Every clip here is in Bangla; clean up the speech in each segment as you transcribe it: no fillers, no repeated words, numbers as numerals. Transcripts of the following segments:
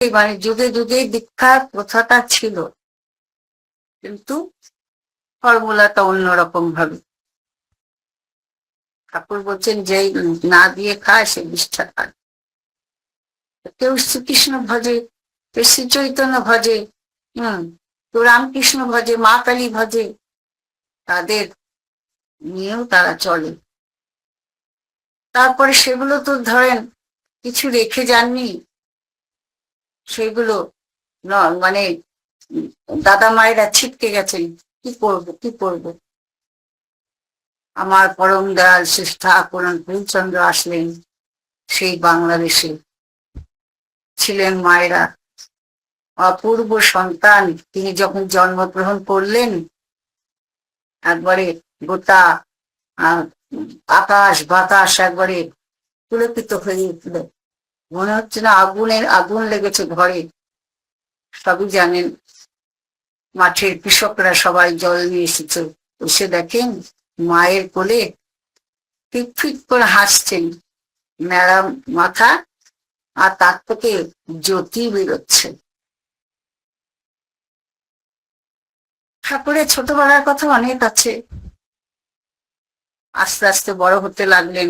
মানে যুগে যুগে দীক্ষার প্রথাটা ছিল, কিন্তু ফর্মুলাটা অন্যরকম ভাবে। ঠাকুর বলছেন যে না দিয়ে খায় সে বিষ্ঠা খায়। কেউ শ্রীকৃষ্ণ ভজে, কেউ শ্রী চৈতন্য ভজে, কেউ রামকৃষ্ণ ভজে, মা কালী ভজে, তাদের নিয়েও তারা চলে। তারপরে সেগুলো তো ধরেন কিছু রেখে যাননি, সেগুলো মানে দাদা মায়েরা ছিটকে গেছেন, কি করব কি করব। আমার পরম দয়াল শ্রেষ্ঠ ঠাকুর প্রেমচন্দ্র আসলেন সেই বাংলাদেশে, ছিলেন মায়েরা অপূর্ব সন্তান। তিনি যখন জন্মগ্রহণ করলেন, একবারে গোটা আকাশ বাতাস একবারে পুলকিত হয়ে উঠল, মনে হচ্ছে না আগুন লেগেছে ঘরে। সবই জানেন, মাঠের কৃষকরা সবাই জল নিয়ে এসেছে, এসে দেখেন মায়ের কোলে ফিট ফিট করে হাসছেন, ন্যাড়া মাথা, আর তার থেকে জ্যোতি বেরোচ্ছে। ঠাকুরের ছোটবেলার কথা অনেক আছে। আস্তে আস্তে বড় হতে লাগলেন,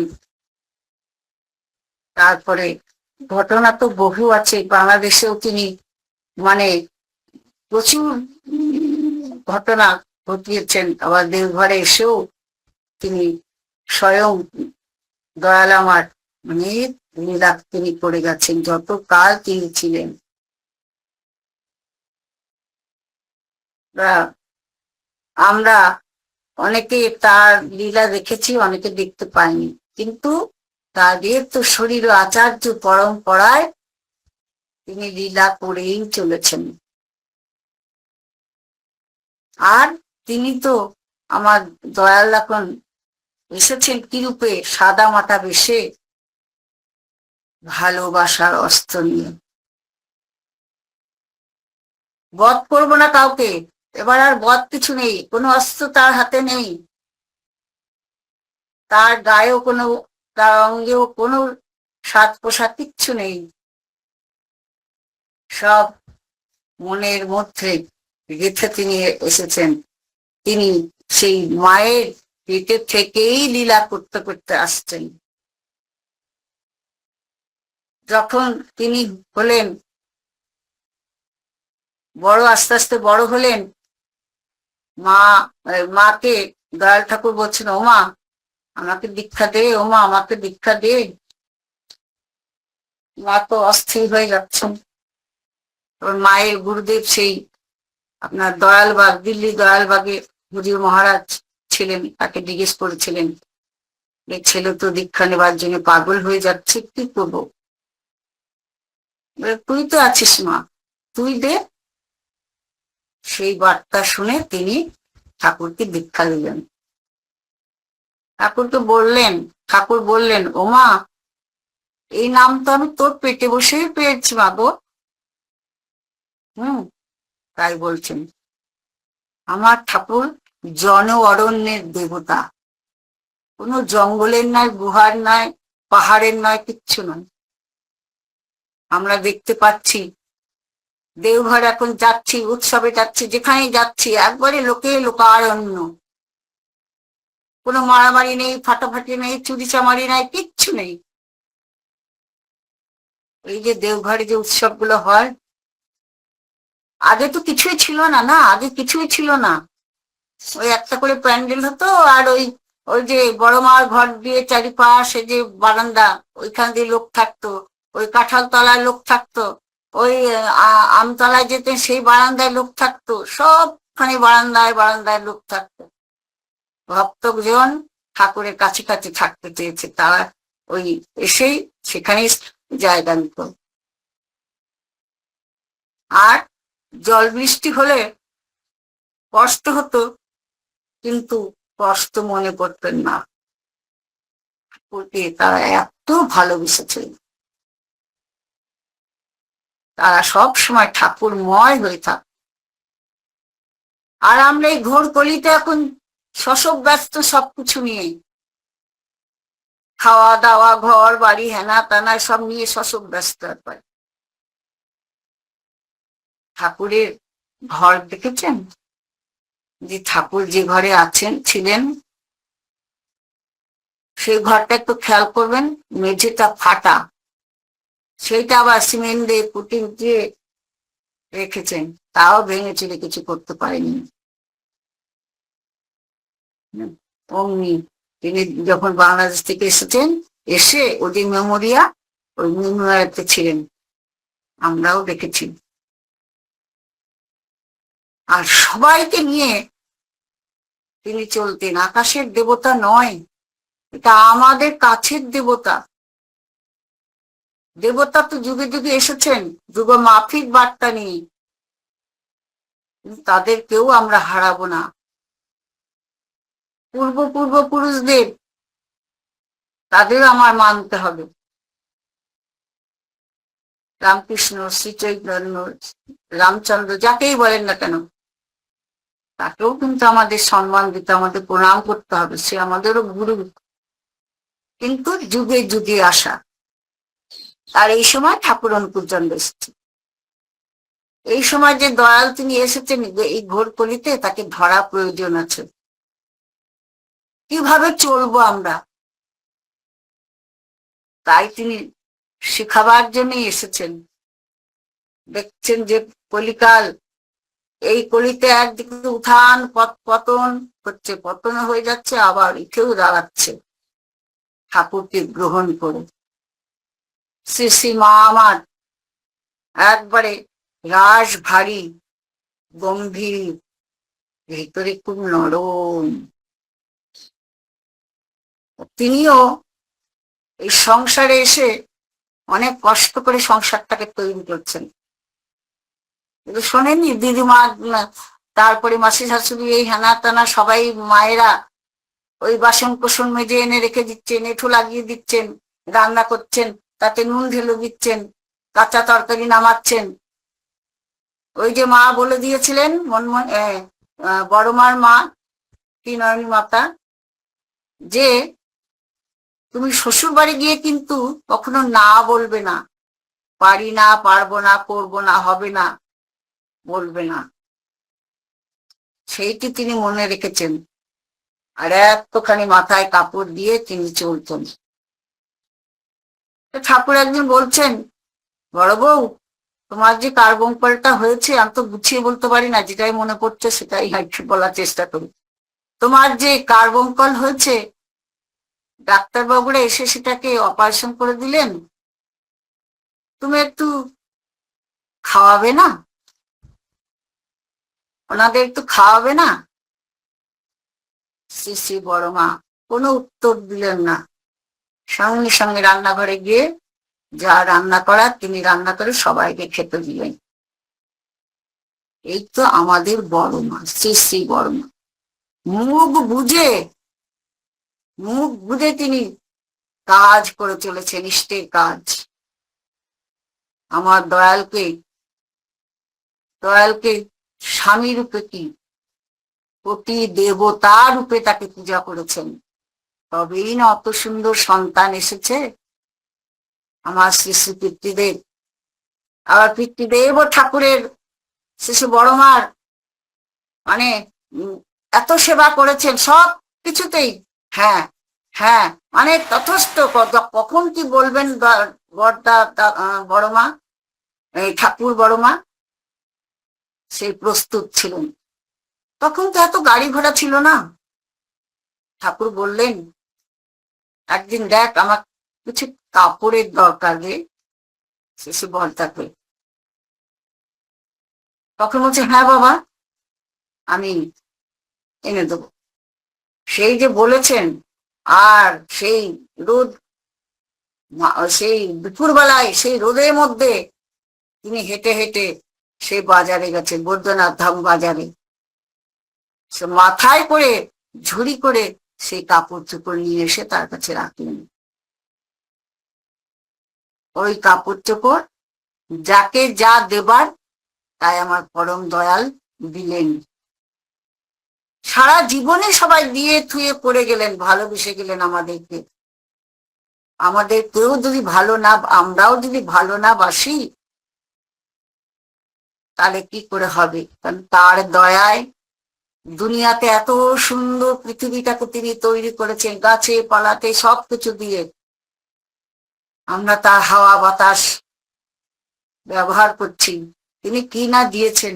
তারপরে ঘটনা তো বহু আছে। বাংলাদেশেও তিনি মানে প্রচুর ঘটনা ঘটিয়েছেন, আবার দেওঘরে এসেও তিনি স্বয়ং দয়াল আমার অনেক লীলা তিনি করে গেছেন যত কাল তিনি ছিলেন। আমরা অনেকে তার লীলা দেখেছি, অনেকে দেখতে পাইনি, কিন্তু তাদের তো শরীর আচার্য পরম্পরায় তিনি লীলা করেই চলেছেন। আর তিনি তো আমার দয়াল এখন এসেছেন কি রূপে? সাদা মাটা বেশে, ভালোবাসার অস্ত্র নিয়ে। বধ করবো না কাউকে, এবার আর বধ কিছু নেই, কোনো অস্ত্র তার হাতে নেই, তার গায়েও কোনো, তার অঙ্গেও কোনো সাজ পোশাক কিচ্ছু নেই, সব মনের মধ্যে গেঁথে তিনি এসেছেন। তিনি সেই মায়ের পেটে থেকেই লীলা করতে করতে আসছেন। যখন তিনি হলেন বড়, আস্তে আস্তে বড় হলেন, মাকে দয়াল ঠাকুর বলছেন, ও মা আমাকে দীক্ষা দে, ও মা আমাকে দীক্ষা দে। মা তো অস্থির হয়ে যাচ্ছেন। মায়ের গুরুদেব সেই আপনার দয়ালবাগ, দিল্লি দয়ালবাগে হুজুর মহারাজ ছিলেন, তাকে জিজ্ঞেস করেছিলেন, ছেলে তো দীক্ষা নেবার জন্য পাগল হয়ে যাচ্ছে, কি করবো? তুই তো আছিস মা, তুই দে। সেই বার্তা শুনে তিনি ঠাকুরকে দীক্ষা দিলেন। ঠাকুর বললেন, ও মা এই নাম তো আমি তোর পেটে বসেই পেয়েছি মা গো। তাই বলছেন। আমার ঠাকুর জন অরণ্যের দেবতা, কোনো জঙ্গলের নয়, গুহার নয়, পাহাড়ের নয়, কিচ্ছু নয়। আমরা দেখতে পাচ্ছি দেওঘর এখন যাচ্ছি, উৎসবে যাচ্ছি, যেখানে যাচ্ছি একবারে লোকে লোকারণ্য, কোনো মারামারি নেই, ফাটাফাটি নেই, চুরি চামারি নাই, কিচ্ছু নেই। এই যে দেওঘরে যে উৎসবগুলো হয়, আগে তো কিছুই ছিল না, আগে কিছুই ছিল না। ওই একটা করে প্যান্ডেল হতো, আর ওই ওই যে বড় মার ঘর দিয়ে চারিপাশে যে বারান্দা, ওইখান দিয়ে লোক থাকতো, ওই কাঁঠাল তলায় লোক থাকতো, ওই আমতলায় যেতেন সেই বারান্দায় লোক থাকতো, সবখানে বারান্দায় বারান্দায় লোক থাকতো। ভক্তজন ঠাকুরের কাছে কাছে থাকতে চেয়েছে, তারা ওই এসেই সেখানে জায়গা নিত। আর জল বৃষ্টি হলে কষ্ট হতো, কিন্তু কষ্ট মনে করতেন না, ঠাকুরকে তারা এত ভালোবেসেছেন, তারা সব সময় ঠাকুরময় হয়ে থাক। আর আমরা এই ঘোর কলিতে এখন শশক ব্যস্ত সবকিছু নিয়ে, খাওয়া দাওয়া, ঘর বাড়ি, হেনা তেনা সব নিয়ে শশক ব্যস্ত। ঠাকুরের ঘর দেখেছেন? যে ঠাকুর যে ঘরে ছিলেন, সেই ঘরটা একটু খেয়াল করবেন, মেঝেটা ফাটা, সেইটা আবার সিমেন্ট দিয়ে পুঁটি দিয়ে রেখেছেন, তাও ভেঙে চুরে কিছু করতে পারেনি। অমনি তিনি যখন বাংলাদেশ থেকে এসেছেন, এসে ওদের ওই মেমোরিয়াতে ছিলেন, আমরাও দেখেছি। আর সবাইকে নিয়ে তিনি চলতেন। আকাশের দেবতা নয়, এটা আমাদের কাছের দেবতা। দেবতা তো যুগে যুগে এসেছেন যুগ মাফিক বার্তা নিয়ে, তাদেরকেও আমরা হারাবো না। পূর্বপুরুষদের তাদের আমার মানতে হবে। রামকৃষ্ণ, শ্রী চৈতন্য, রামচন্দ্র, যাকেই বলেন না কেন, তাকেও কিন্তু আমাদের সম্মান দিতে, আমাদের প্রণাম করতে হবে, সে আমাদেরও গুরু, কিন্তু যুগে যুগে আসা। আর এই সময় ঠাকুর অনুকূলচন্দ্র এসেছে। এই সময় যে দয়াল তিনি এসেছেন এই ঘোর কলিতে, তাকে ধরা প্রয়োজন আছে। কিভাবে চলবো আমরা, তাই তিনি শেখাবার জন্যই এসেছেন। দেখছেন যে কলিকাল, এই কলিতে একদিকে উত্থান পতন হচ্ছে, পতন হয়ে যাচ্ছে, আবার উঠেও দাঁড়াচ্ছে ঠাকুরকে গ্রহণ করে। শ্রী শ্রী মা আমার একবারে রাস ভারী, গম্ভীর, ভেতরে খুব নরম। তিনিও এই সংসারে এসে অনেক কষ্ট করে সংসারটাকে তৈরি করছেন। কিন্তু শোনেননি দিদিমা, তারপরে মাসি শাশুড়ি, এই হানা টানা সবাই মায়েরা ওই বাসন কোসন মেজে এনে রেখে দিচ্ছেন, এঁঠো লাগিয়ে দিচ্ছেন, রান্না করছেন, তাতে নুন ঢেলে দিচ্ছেন, কাঁচা তরকারি নামাচ্ছেন। ওই যে মা বলে দিয়েছিলেন, বড় মার মা কি নয়নী মাতা, যে তুমি শ্বশুর বাড়ি গিয়ে কিন্তু কখনো না বলবে না, পারি না, পারবো না, করবো না, হবে না, বলবে না। সেইটি তিনি মনে রেখেছেন, আর এতখানি মাথায় কাপড় দিয়ে তিনি চলতেন। ঠাকুর একদিন বলছেন, বড় বউ, তোমার যে কার্বঙ্কলটা হয়েছে, আমি তো গুছিয়ে বলতে পারি না, যেটাই মনে পড়ছে সেটাই বলার চেষ্টা করি। তোমার যে কার্বঙ্কল হয়েছে, ডাক্তারবাবুরা এসে সেটাকে অপারেশন করে দিলেন, তুমি একটু খাওয়াবে না, ওনাদের একটু খাওয়াবে না? শ্রী শ্রী বড় মা কোনো উত্তর দিলেন না, সঙ্গে সঙ্গে রান্নাঘরে গিয়ে যা রান্না করার তিনি রান্না করে সবাইকে খেতে দিলেন। এই তো আমাদের বড় মা, শ্রী শ্রী বড় মা। মুখ বুঝে তিনি কাজ করে চলেছেন, ইষ্টের কাজ। আমার দয়ালকে স্বামী রূপে কি প্রতি দেবতা রূপে তাকে পূজা করেছেন, তবেই না অত সুন্দর সন্তান এসেছে আমার শ্রী শ্রী পিতৃদেব। আবার পিতৃদেব ও ঠাকুরের শ্রী শ্রী বড় মার মানে এত সেবা করেছেন সব কিছুতেই। হ্যাঁ হ্যাঁ, মানে তথস্থ, কখন কি বলবেন বড় মা, এই ঠাকুর বড় মা, সেই প্রস্তুত ছিলেন। তখন তো এত গাড়ি ঘোড়া ছিল না। ঠাকুর বললেন, একদিন দেখ আমার কিছু কাপড়ের দরকার রে, শেষে বলতাকে। তখন বলছে, হ্যাঁ বাবা, আমি এনে দেবো। সেই যে বলেছেন, আর সেই রোদ, সেই দুপুরবেলায় সেই রোদের মধ্যে তিনি হেঁটে হেঁটে সেই বাজারে গেছেন, বৈদ্যনাথ ধাম বাজারে। সে মাথায় করে ঝুড়ি করে সেই কাপড় চোপড় নিয়ে এসে তার কাছে রাখলেন। ওই কাপড় চোপড় যাকে যা দেবার তাই আমার পরম দয়াল দিলেন। সারা জীবনে সবাই দিয়ে থুয়ে পড়ে গেলেন, ভালোবেসে গেলেন আমাদেরকে। আমাদের কেউ যদি ভালো না, আমরাও যদি ভালো না বাসি, তাহলে কি করে হবে? কারণ তার দয়ায় দুনিয়াতে এত সুন্দর পৃথিবীটাকে তিনি তৈরি করেছেন, গাছে পালাতে সবকিছু দিয়ে। আমরা তার হাওয়া বাতাস ব্যবহার করছি, তিনি কি না দিয়েছেন,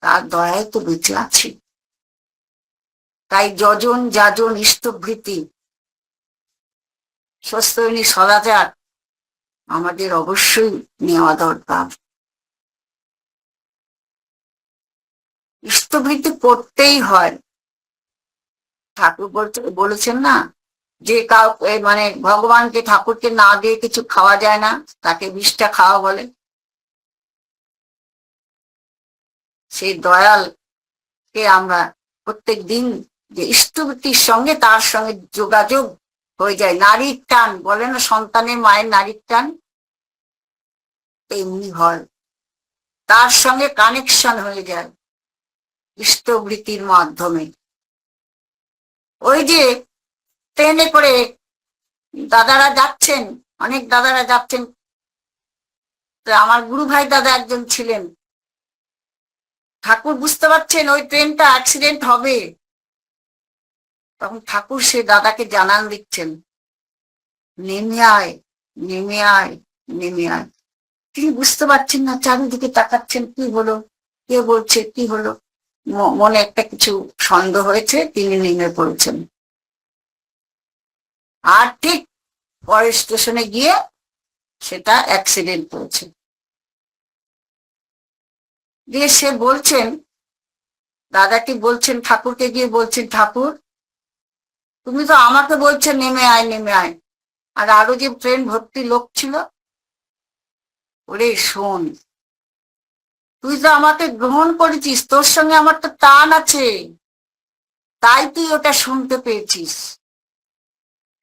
তার দয়ায় তো বেঁচে আছি। তাই যজন যাজন ইষ্টভৃতি স্বস্তিনী সদাচার আমাদের অবশ্যই নেওয়া দরকার। ইষ্টভৃতি করতেই হয়। ঠাকুর বলেছেন না যে মানে ভগবানকে ঠাকুরকে না দিয়ে কিছু খাওয়া যায় না, তাকে বিষটা খাওয়া বলে। সেই দয়ালকে আমরা প্রত্যেক দিন যে ইষ্টভৃতির সঙ্গে তার সঙ্গে যোগাযোগ হয়ে যায়, নারীর টান বলে না, সন্তানের মায়ের নারীর টান তেমনি হয়, তার সঙ্গে কানেকশন হয়ে যায় ইষ্টভৃতির মাধ্যমে। ওই যে ট্রেনে করে দাদারা যাচ্ছেন, অনেক দাদারা যাচ্ছেন, আমার গুরু ভাই দাদা একজন ছিলেন, ঠাকুর বুঝতে পারছেন ওই ট্রেনটা অ্যাক্সিডেন্ট হবে, তখন ঠাকুর সে দাদাকে জানান দিচ্ছেন, নেমে আয়, নেমে আয়, নেমে আয়। তিনি বুঝতে পারছেন না, চারিদিকে তাকাচ্ছেন, কি হলো, কে বলছে, কি হলো, মনে একটা কিছু সন্দেহ হয়েছে, তিনি নেমে পড়েছেন। আর ঠিক পরের স্টেশনে গিয়ে সেটা অ্যাক্সিডেন্ট করেছে। দিয়ে সে বলছেন, দাদাটি বলছেন ঠাকুরকে গিয়ে বলছেন, ঠাকুর তুমি তো আমাকে বলছো নেমে আয়, নেমে আয়, আর আরো যে ট্রেন ভর্তি লোক ছিল, ওরে শোন, তুই তো আমাকে গ্রহণ করেছিস, তোর সঙ্গে আমার তো টান আছে, তাই তুই ওটা শুনতে পেয়েছিস।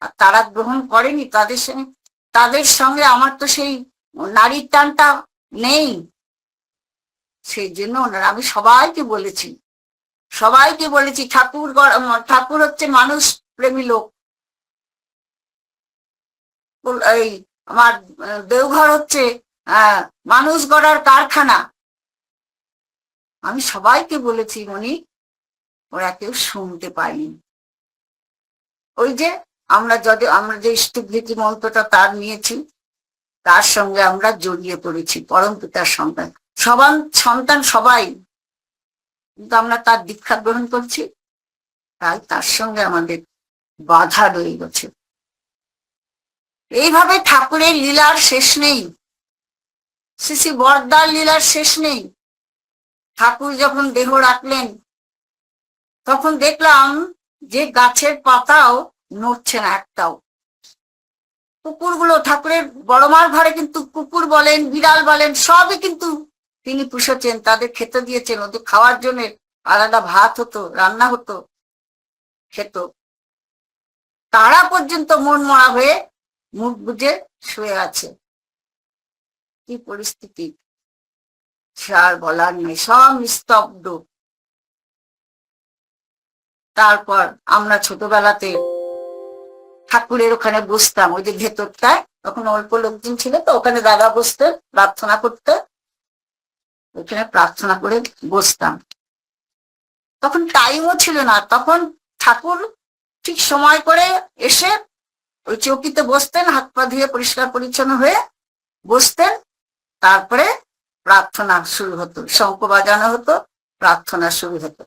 আর তারা গ্রহণ করেনি, তাদের সঙ্গে আমার তো সেই নারীর টানটা নেই। সেই জন্য ওনারা, আমি সবাইকে বলেছি ঠাকুর হচ্ছে মানুষ প্রেমী লোক, এই আমার দেওঘর হচ্ছে মানুষ গড়ার কারখানা। আমি সবাইকে বলেছি মনি, ওরা কেউ শুনতে পায়নি। ওই যে আমরা যে ইষ্টভৃতি মন্ত্রটা তার নিয়েছি, তার সঙ্গে আমরা জড়িয়ে পড়েছি, পরম পিতার সন্তান সবাই, কিন্তু আমরা তার দীক্ষা গ্রহণ করছি, তাই তার সঙ্গে আমাদের বাধা রয়ে গেছে। এইভাবে ঠাকুরের লীলার শেষ নেই, শ্রী শ্রী বরদার লীলার শেষ নেই। ঠাকুর যখন দেহ রাখলেন, তখন দেখলাম যে গাছের পাতাও নড়ছে না একটাও। কুকুরগুলো, ঠাকুরের বড়মার ঘরে কিন্তু কুকুর বলেন, বিড়াল বলেন, সবই কিন্তু তিনি পুষেছেন, তাদের খেতে দিয়েছেন, ওদের খাওয়ার জন্য আলাদা ভাত হতো, রান্না হতো, খেত। তারা পর্যন্ত মন মরা হয়ে মুখ বুজে শুয়ে আছে। কি পরিস্থিতি আর বলার নেই, সব নিস্তব্ধ। তারপর আমরা ছোটবেলাতে ঠাকুরের ওখানে বসতাম, ওই যে ভেতরটায়, তখন অল্প লোকজন ছিল তো, ওখানে দাদা বসতেন প্রার্থনা করতে, ওখানে প্রার্থনা করে বসতাম। তখন টাইমও ছিল না, তখন ঠাকুর ঠিক সময় করে এসে ওই চৌকিতে বসতেন, হাত পা ধুয়ে পরিষ্কার পরিচ্ছন্ন হয়ে বসতেন, তারপরে প্রার্থনা শুরু হতো, শঙ্খ বাজানো হতো, প্রার্থনা শুরু হতো।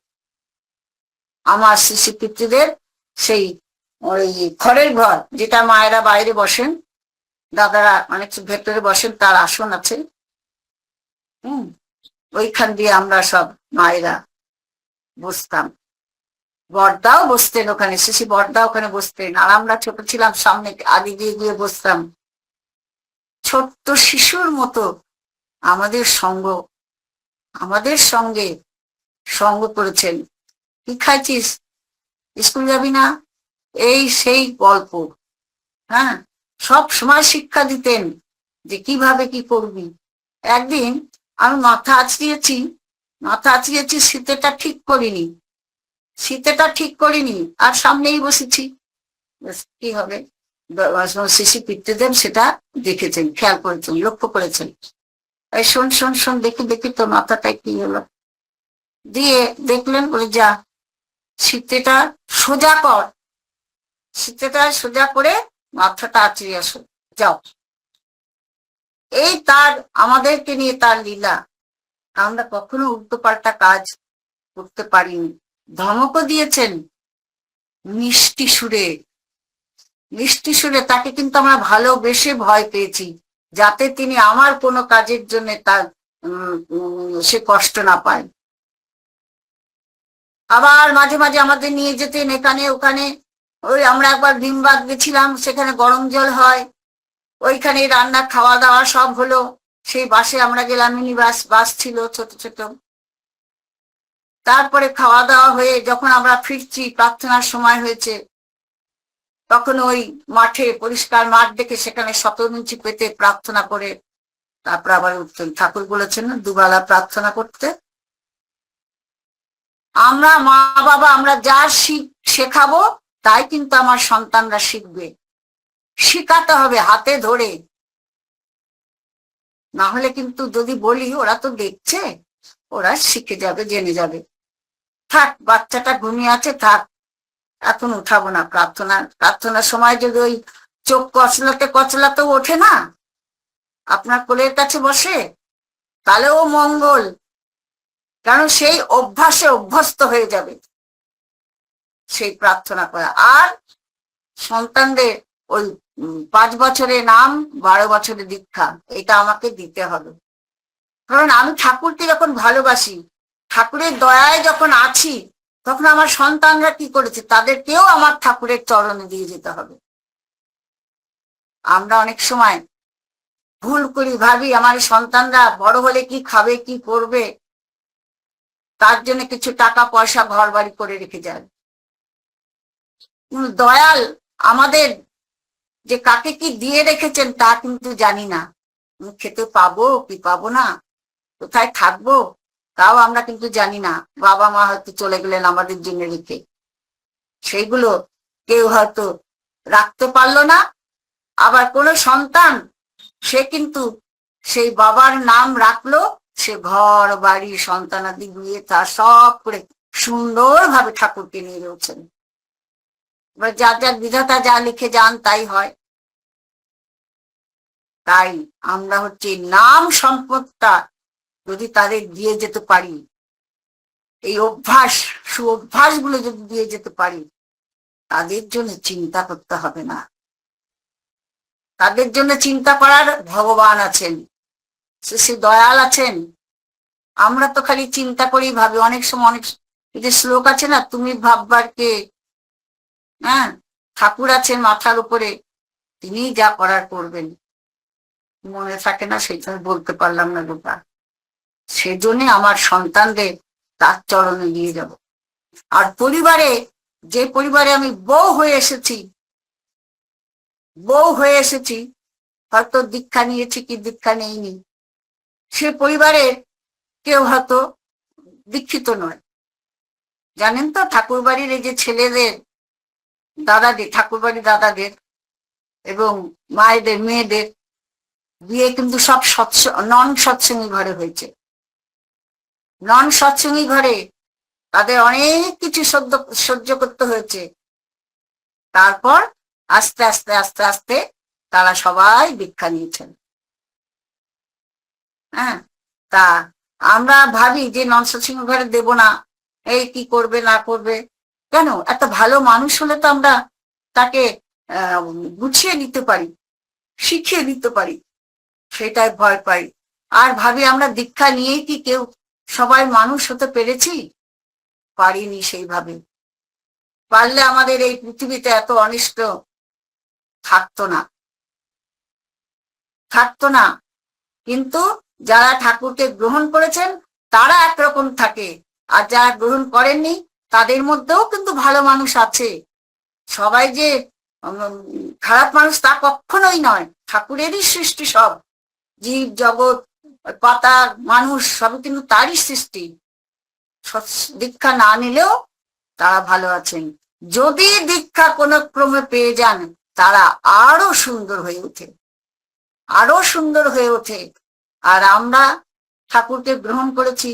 আমার শিশু পিতৃদের সেই ওই খড়ের ঘর, যেটা মায়েরা বাইরে বসেন, দাদারা অনেক ভেতরে বসেন, তার আসন আছে, ওইখান দিয়ে আমরা সব মায়েরা বসতাম। বড়দাও বসতেন ওখানে, শিশি বড়দা ওখানে বসতেন, আর আমরা ছোট ছিলাম, সামনে আগে দিয়ে গিয়ে বসতাম। ছোট্ট শিশুর মতো আমাদের সঙ্গে সঙ্গ করেছেন। কি খাইছিস, স্কুল যাবি না, এই সেই গল্প। হ্যাঁ, সব সময় শিক্ষা দিতেন যে কিভাবে কি করবি। একদিন আমি মাথা আঁচড়িয়েছি, শীতেটা ঠিক করিনি, আর সামনেই বসেছি, কি হবে। শিশু পিতৃদেব সেটা দেখেছেন, খেয়াল করেছেন, লক্ষ্য করেছেন। এই শোন শোন শোন, দেখি দেখি তোর মাথাটায় কি হলো। দিয়ে দেখলেন, বলে যা শীতেটা সোজা কর, শীতেটা সোজা করে মাথাটা আঁচড়ে আসো, যাও। এই তার আমাদেরকে নিয়ে তার লীলা। আমরা কখনো উল্টো পাল্টা কাজ করতে পারিনি। ধমকও দিয়েছেন মিষ্টি সুরে, মিষ্টি সুরে। তাকে কিন্তু আমরা ভালোবেসে ভয় পেয়েছি, যাতে তিনি আমার কোনো কাজের জন্য তার সে কষ্ট না পায়। আবার মাঝে মাঝে আমাদের নিয়ে যেতেন এখানে ওখানে। ওই আমরা একবার ভীমবাগ গেছিলাম, সেখানে গরম জল হয়, ওইখানে রান্না খাওয়া দাওয়া সব হলো। সেই বাসে আমরা গেলাম, মিনি বাস, বাস ছিল ছোট ছোট। তারপরে খাওয়া দাওয়া হয়ে যখন আমরা ফিরছি, প্রার্থনার সময় হয়েছে, তখন ওই মাঠে পরিষ্কার মাঠ দেখে সেখানে শতরঞ্চি পেতে প্রার্থনা করে তারপর আবার উঠতেন। ঠাকুর বলেছেন না, দুবেলা প্রার্থনা করতে। আমরা মা বাবা, আমরা যা শেখাবো তাই কিন্তু আমার সন্তানরা শিখবে। শিখাতে হবে হাতে ধরে, না হলে কিন্তু যদি বলি ওরা তো দেখছে, ওরা শিখে যাবে, জেনে যাবে। থাক, বাচ্চাটা ঘুমিয়ে আছে, থাক, এখন উঠাবো না। প্রার্থনার সময় যদি ওই চোখ কচলাতে কচলাতেও ওঠে না, আপনার কোলের কাছে বসে, তাহলেও মঙ্গল। কারণ সেই অভ্যাসে অভ্যস্ত হয়ে যাবে সেই প্রার্থনা করা। আর সন্তানদের ওই 5 বছরে নাম, 12 বছরে দীক্ষা, এটা আমাকে দিতে হবে। কারণ আমি ঠাকুরকে যখন ভালোবাসি, ঠাকুরের দয়ায় যখন আছি, তখন আমার সন্তানরা কি করেছে, তাদেরকেও আমার ঠাকুরের চরণে দিয়ে যেতে হবে। আমরা অনেক সময় ভুল করি, ভাবি আমার সন্তানরা বড় হলে কি খাবে, কি করবে, তার জন্য কিছু টাকা পয়সা ঘর বাড়ি করে রেখে যায়। দয়াল আমাদের যে কাকে কি দিয়ে রেখেছেন তা কিন্তু জানি না। খেতে পাবো কি পাবো না, কোথায় থাকবো তাও আমরা কিন্তু জানি না। বাবা মা হয়তো চলে গেলেন আমাদের জন্য রেখে, সেইগুলো কেউ হয়তো রাখতে পারলো না। আবার কোনো সন্তান সে কিন্তু সেই বাবার নাম রাখলো, সে ঘর বাড়ি সন্তানাদি দিয়ে তার সব করে সুন্দরভাবে ঠাকুরকে নিয়ে রয়েছেন। এবার যার যার বিধাতা যা লিখে যান তাই হয়। তাই আমরা হচ্ছে নাম সম্পদটা যদি তাদের দিয়ে যেতে পারি, এই অভ্যাস সুঅভ্যাস গুলো যদি দিয়ে যেতে পারি, তাদের জন্য চিন্তা করতে হবে না। তাদের জন্য চিন্তা করার ভগবান আছেন, সে দয়াল আছেন। আমরা তো খালি চিন্তা করি, ভাবি। অনেক সময় অনেক এই যে শ্লোক আছে না, তুমি ভাববার কে, হ্যাঁ, ঠাকুর আছেন মাথার উপরে, তিনি যা করার করবেন। মনে থাকে না, সেটা বলতে পারলাম না গোপা। সেজন্য আমার সন্তানদের তার চরণে দিয়ে যাব। আর পরিবারে, যে পরিবারে আমি বউ হয়ে এসেছি, হয়তো দীক্ষা নিয়েছি কি দীক্ষা নেইনি, সে পরিবারের কেউ হয়তো দীক্ষিত নয়। জানেন তো, ঠাকুর বাড়ির এই যে ছেলেদের, দাদাদের, ঠাকুর বাড়ির দাদাদের এবং মায়েদের, মেয়েদের বিয়ে কিন্তু সব নন সৎসঙ্গী ঘরে হয়েছে। নন সৎসঙ্গী ঘরে তাদের অনেক কিছু সহ্য করতে হয়েছে। তারপর আস্তে আস্তে আস্তে আস্তে তারা সবাই দীক্ষা নিয়েছেন। হ্যাঁ, তা আমরা ভাবি যে নন সৎসঙ্গী ঘরে দেব না, এই কি করবে না করবে। কেন, একটা ভালো মানুষ হলে তো আমরা তাকে গুছিয়ে নিতে পারি, শিখিয়ে দিতে পারি, সেটাই ভয় পাই। আর ভাবি আমরা দীক্ষা নিয়েই কি কেউ সবাই মানুষ হতে পেরেছি? পারিনি সেইভাবে। পারলে আমাদের এই পৃথিবীতে এত অনিষ্ট থাকতো না, থাকতো না। কিন্তু যারা ঠাকুরকে গ্রহণ করেছেন তারা একরকম থাকে, আর যারা গ্রহণ করেননি তাদের মধ্যেও কিন্তু ভালো মানুষ আছে। সবাই যে খারাপ মানুষ তা কখনোই নয়। ঠাকুরেরই সৃষ্টি সব, জীব জগৎ, পাতা, মানুষ সবই কিন্তু তারই সৃষ্টি। দীক্ষা না নিলেও তারা ভালো আছেন। যদি দীক্ষা কোনো ক্রমে পেয়ে যান, তারা আরো সুন্দর হয়ে ওঠে, আরো সুন্দর হয়ে ওঠে। আর আমরা ঠাকুরকে গ্রহণ করেছি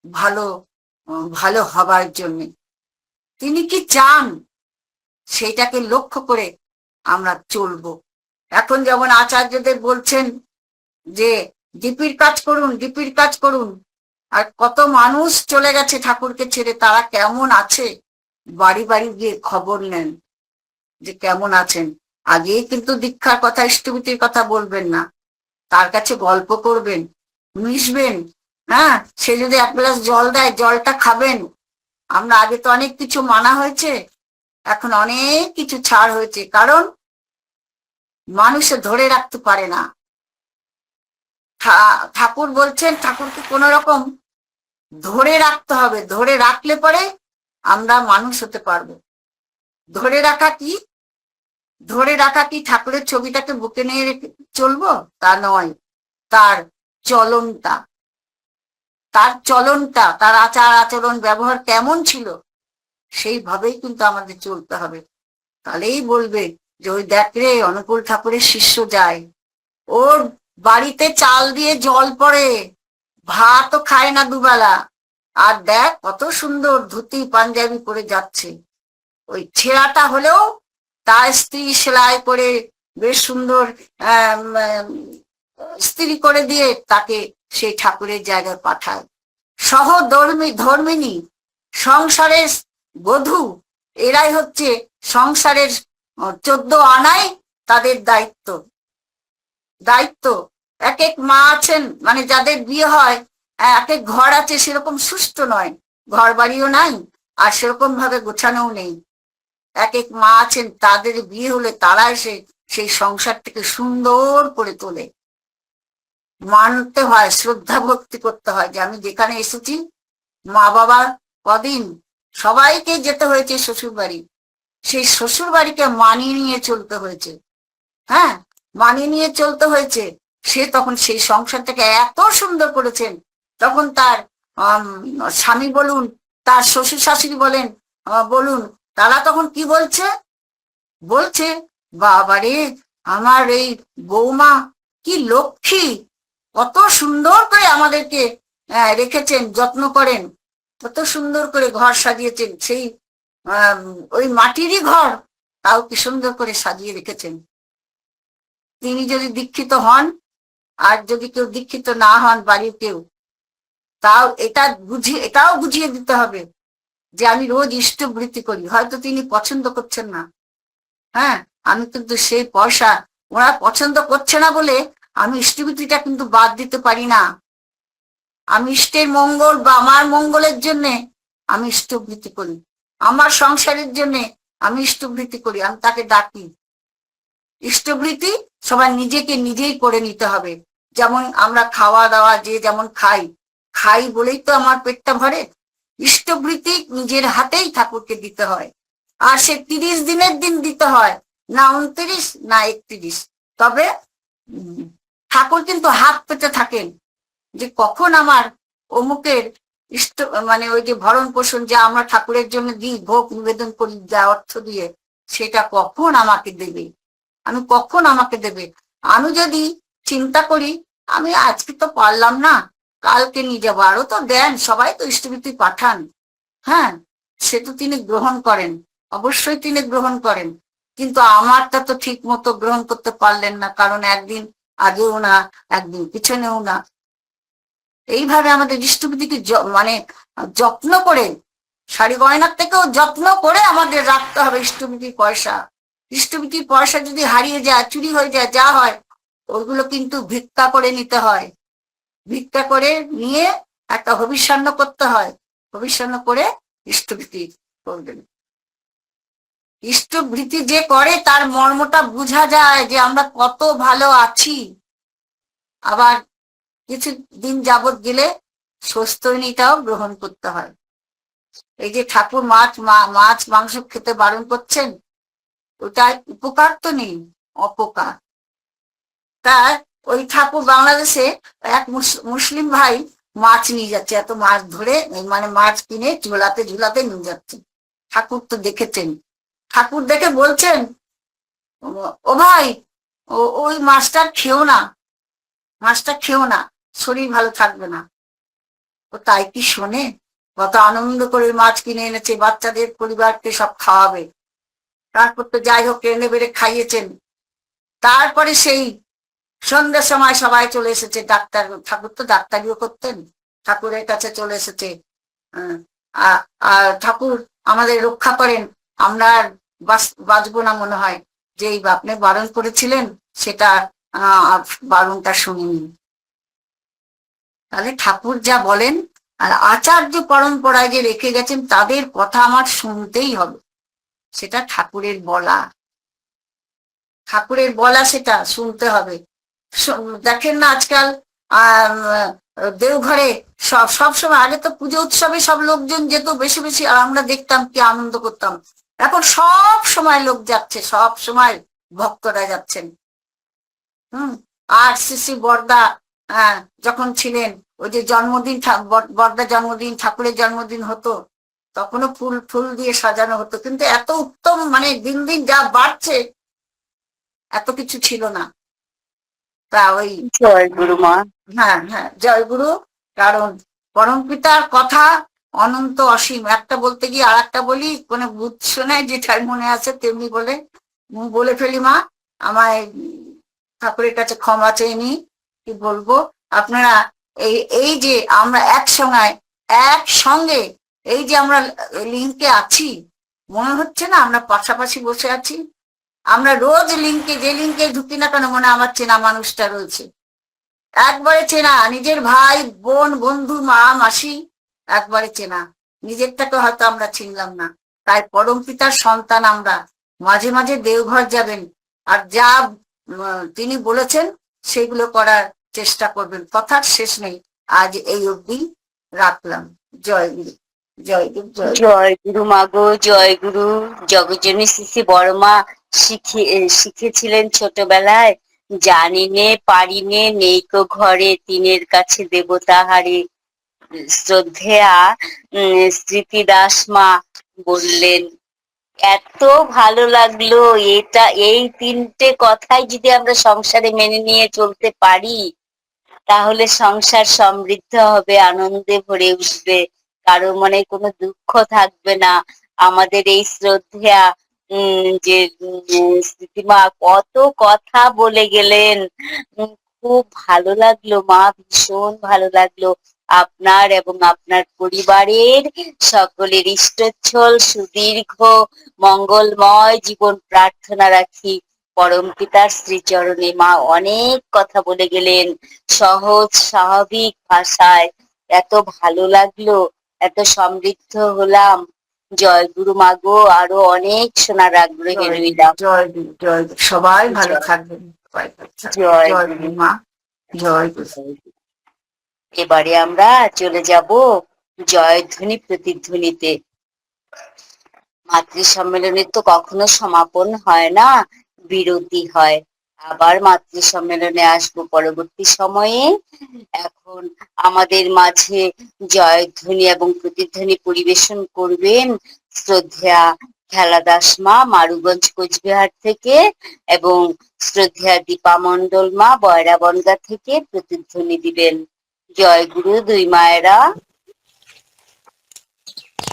ভালো ভালো হবার জন্য। তিনি কি চান সেইটাকে লক্ষ্য করে আমরা চলবো। এখন যেমন আচার্যদের বলছেন যে ডিপির কাজ করুন, ডিপির কাজ করুন, আর কত মানুষ চলে গেছে ঠাকুরকে ছেড়ে, তারা কেমন আছে বাড়ি বাড়ি গিয়ে খবর নেন যে কেমন আছেন। আগেই কিন্তু দীক্ষার কথা, ইষ্টভূতির কথা বলবেন না, তার কাছে গল্প করবেন, মিশবেন। হ্যাঁ, সে যদি এক গ্লাস জল দেয় জলটা খাবেন। আমরা আগে তো অনেক কিছু মানা হয়েছে, এখন অনেক কিছু ছাড় হয়েছে, কারণ মানুষে ধরে রাখতে পারে না। ঠাকুর বলছেন ঠাকুরকে কোন রকম ধরে রাখতে হবে, ধরে রাখলে পরে আমরা মানুষ হতে পারবো। ধরে রাখা কি? ধরে রাখা কি ঠাকুরের ছবিটাকে বুকে নিয়ে চলবো? তা নয়, তার চলনটা, তার চলনটা, তার আচার আচরণ ব্যবহার কেমন ছিল সেইভাবেই কিন্তু আমাদের চলতে হবে। তাহলেই বলবে যে ওই দেখ রে অনুকূল ঠাকুরের শিষ্য যায়, ওর বাড়িতে চাল দিয়ে জল পড়ে, ভাতও খায় না দুবেলা, আর দেখ কত সুন্দর ধুতি পাঞ্জাবি পরে যাচ্ছে। ওই ছেঁড়াটা হলেও তার স্ত্রী সেলাই করে বেশ সুন্দর স্ত্রী করে দিয়ে তাকে সেই ঠাকুরের জায়গায় পাঠায়। ধর্মিনী, সংসারের বধূ, এরাই হচ্ছে সংসারের 14 আনাই তাদের দায়িত্ব। দায়িত্ব এক এক মা আছেন, মানে যাদের বিয়ে হয়, এক এক ঘর আছে, সেরকম সুষ্ঠু নয়, ঘর বাড়িও নাই আর সেরকম ভাবে গোছানোও নেই। এক এক মা আছেন, তাদের বিয়ে হলে তারা এসে সেই সংসারটাকে সুন্দর করে তোলে। মানতে হয়, শ্রদ্ধা ভক্তি করতে হয় যে আমি যেখানে এসেছি, মা বাবা কদিন সবাইকে যেতে হয়েছে শ্বশুর বাড়ি, সেই শ্বশুর বাড়িকে মানিয়ে নিয়ে চলতে হয়েছে। হ্যাঁ, মানিয়ে নিয়ে চলতে হয়েছে। সে তখন সেই সংসারটাকে এত সুন্দর করেছেন, তখন তার স্বামী বলুন, তার শ্বশুর শাশুড়ি বলুন, তারা তখন কি বলছে? বলছে বাবারে আমার এই বৌমা কি লক্ষ্মী, কত সুন্দর করে আমাদেরকে রেখেছেন, যত্ন করেন, কত সুন্দর করে ঘর সাজিয়েছেন, সেই ওই মাটিরই ঘর, তাও কি সুন্দর করে সাজিয়ে রেখেছেন। তিনি যদি দীক্ষিত হন, আর যদি কেউ দীক্ষিত না হন বাড়ির কেউ, এটাও বুঝিয়ে দিতে হবে যে আমি রোজ ইষ্টবৃত্তি করি, হয়তো তিনি পছন্দ করছেন না। হ্যাঁ, আমি কিন্তু সেই পয়সা, ওরা পছন্দ করছে না বলে আমি ইষ্টবৃত্তিটা কিন্তু বাদ দিতে পারি না। আমি ইষ্টের মঙ্গল বা আমার মঙ্গলের জন্য আমি ইষ্টবৃত্তি করি, আমার সংসারের জন্য আমি ইষ্টবৃত্তি করি, আমি তাকে ডাকি। ইষ্টবৃত্তি সবাই নিজেকে নিজেই করে নিতে হবে। যেমন আমরা খাওয়া দাওয়া যে যেমন খাই বলেই তো আমার পেটটা ভরে। ইষ্টবৃত্তি নিজের হাতেই ঠাকুরকে দিতে হয়, আর সে 30 দিনের দিন দিতে হয়, না 29 না 31। তবে ঠাকুর কিন্তু হাত পেতে থাকেন যে কখন আমার অমুকের ইষ্ট, মানে ওই যে ভরণ পোষণ যা আমরা ঠাকুরের জন্য দিই, ভোগ নিবেদন করি যা অর্থ দিয়ে, সেটা কখন আমাকে দেবে, আমাকে দেবে। আমি যদি চিন্তা করি আমি আজকে তো পারলাম না, কালকে নিয়ে যাবো, আরো তো দেন, সবাই তো ইষ্টবৃত্তি পাঠান। হ্যাঁ, সে তো তিনি গ্রহণ করেন, অবশ্যই তিনি গ্রহণ করেন, কিন্তু আমারটা তো ঠিক মতো গ্রহণ করতে পারলেন না, কারণ একদিন আগেও না, একদিন পিছনেও না। এইভাবে আমাদের ইষ্টবৃত্তিকে মানে যত্ন করে, শাড়ি গয়নার থেকেও যত্ন করে আমাদের রাখতে হবে ইষ্টবৃত্তির পয়সা। ইষ্টবৃত্তির পয়সা যদি হারিয়ে যায়, চুরি হয়ে যায়, যা হয়, ওগুলো কিন্তু ভিক্ষা করে নিতে হয়। ভিক্ষা করে নিয়ে একটা হবিষ্যান্ন করতে হয়, হবিষ্যান্ন করে ইষ্টবৃত্তি করবেন। ইষ্টবৃত্তি যে করে তার মর্মটা বোঝা যায় যে আমরা কত ভালো আছি। আবার কিছুদিন যাবৎ গেলে স্বস্তিটাও গ্রহণ করতে হয়। এই যে ঠাকুর মাছ মাংস খেতে বারণ করছেন, ওটার উপকার তো নেই, অপকার। তার ওই ঠাকুর বাংলাদেশে এক মুসলিম ভাই মাছ নিয়ে যাচ্ছে, এত মাছ ধরে, মানে মাছ কিনে ঝোলাতে ঝুলাতে নিয়ে যাচ্ছে। ঠাকুর তো দেখেছেন, ঠাকুর দেখে বলছেন ও ভাই, ওই মাছটা খেও না, মাছটা খেও না। শরীর ভালো থাকবে না। ও তাই কি শোনে? কত আনন্দ করে মাছ কিনে এনেছে, বাচ্চাদের পরিবারকে সব খাওয়াবে, তারপর তো যাই হোক এনে বেড়ে খাইয়েছেন। তারপরে সেই সন্ধ্যের সময় সবাই চলে এসেছে, ডাক্তার ঠাকুর তো ডাক্তারিও করতেন, ঠাকুরের কাছে চলে এসেছে। আর ঠাকুর আমাদের রক্ষা করেন, আমরা আর বাঁচবো না মনে হয়, যে এই আপনি বারণ করেছিলেন সেটা বারণটা শুনিনি। তাহলে ঠাকুর যা বলেন আর আচার্য পরম্পরায় যে রেখে গেছেন তাদের কথা আমার শুনতেই হবে, সেটা ঠাকুরের বলা, ঠাকুরের বলা সেটা শুনতে হবে। দেখেন না আজকাল দেওঘরে সব সময়, আগে তো পুজো উৎসবে সব লোকজন যেত বেশি বেশি, আর আমরা দেখতাম কি আনন্দ করতাম। এখন সব সময় লোক যাচ্ছে, সব সময় ভক্তরা যাচ্ছেন। আর শ্রী বর্দা যখন ছিলেন, ওই যে জন্মদিন, বর্দা জন্মদিন, ঠাকুরের জন্মদিন হতো, তখনও ফুল ফুল দিয়ে সাজানো হতো, কিন্তু এত উত্তম, মানে দিন দিন যা বাড়ছে, এত কিছু ছিল না। তা ওই জয় গুরু মা। হ্যাঁ হ্যাঁ, জয় গুরু। কারণ পরম পিতার কথা অনন্ত অসীম, একটা বলতে গিয়ে আর একটা বলি, কোনো বুঝছো না, যেটাই মনে আছে তেমনি বলে ফেলি। মা আমায় ঠাকুরের কাছে ক্ষমা চেয়ে নি, কি বলবো। আপনারা এই এই যে আমরা একসঙ্গে এই যে আমরা লিঙ্কে আছি, মনে হচ্ছে না আমরা পাশাপাশি বসে আছি? আমরা রোজ লিঙ্কে, যে লিঙ্কে ঢুকি না কেন, মনে আমার চেনা মানুষটা রয়েছে, একবারে চেনা, নিজের ভাই বোন বন্ধু মা মাসি, একবারে চেনা। নিজেরটাকে হয়তো আমরা চিনলাম না। তাই পরম পিতার সন্তান আমরা, মাঝে মাঝে দেওঘর যাবেন, আর যা তিনি বলেছেন সেগুলো করার চেষ্টা করবেন। কথার শেষ নেই, আজ এই অবধি রাখলাম। জয় গুরু, জয় গুরু, জয় গুরু। জয় গুরু মাগো, জয় গুরু। জগজ্জননী শ্রী বড় মা শিখেছিলেন ছোটবেলায়, জানি নে পারি নে নেইকো ঘরে, তিনের কাছে দেবতা হারে। শ্রদ্ধেয়া স্মৃতি দাস মা বললেন, এত ভালো লাগলো। এই তিনটে কথাই যদি আমরা সংসারে মেনে নিয়ে চলতে পারি, তাহলে সংসার সমৃদ্ধ হবে, আনন্দে ভরে উঠবে, কারো মনে কোনো দুঃখ থাকবে না। আমাদের এই শ্রদ্ধেয়া যে স্মৃতিমা কত কথা বলে গেলেন, খুব ভালো লাগলো মা, ভীষণ ভালো লাগলো। আপনার এবং আপনার পরিবারের সকলের ইষ্টচ্ছল সুদীর্ঘ মঙ্গলময় জীবন প্রার্থনা রাখি। পরম পিতার শ্রীচরণে মা অনেক কথা বলে গেলেন সহজ স্বাভাবিক ভাষায়, এত ভালো লাগলো, এত সমৃদ্ধ হলাম। জয় গুরু মাগো, আরো অনেক শোনার আগ্রহে জয় গুরু, রইলাম। জয় গুরু, জয় গুরু। সবাই ভালো জয় থাকবেন, সবাই ভালো থাকবেন। জয় জয় গুরু। গুরু মা, জয় গুরু। এবারে আমরা চলে যাব জয়ধ্বনি প্রতিধ্বনিতে। মাতৃ সম্মেলনের তো কখনো সমাপন হয় না, বিরতি হয়। আবার মাতৃ সম্মেলনে আসবো পরবর্তী সময়ে। এখন আমাদের মাঝে জয়ধ্বনি এবং প্রতিধ্বনি পরিবেশন করবেন শ্রদ্ধেয়া খেলা দাস মা, মারুগঞ্জ কোচবিহার থেকে, এবং শ্রদ্ধেয়া দীপা মণ্ডল মা, বয়রা বনগা থেকে প্রতিধ্বনি দিবেন। জয় গুরু। দুই মায়েরা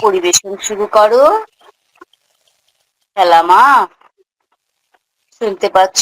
পরিবেশন শুরু করো। খেলা মা, শুনতে পাচ্ছ?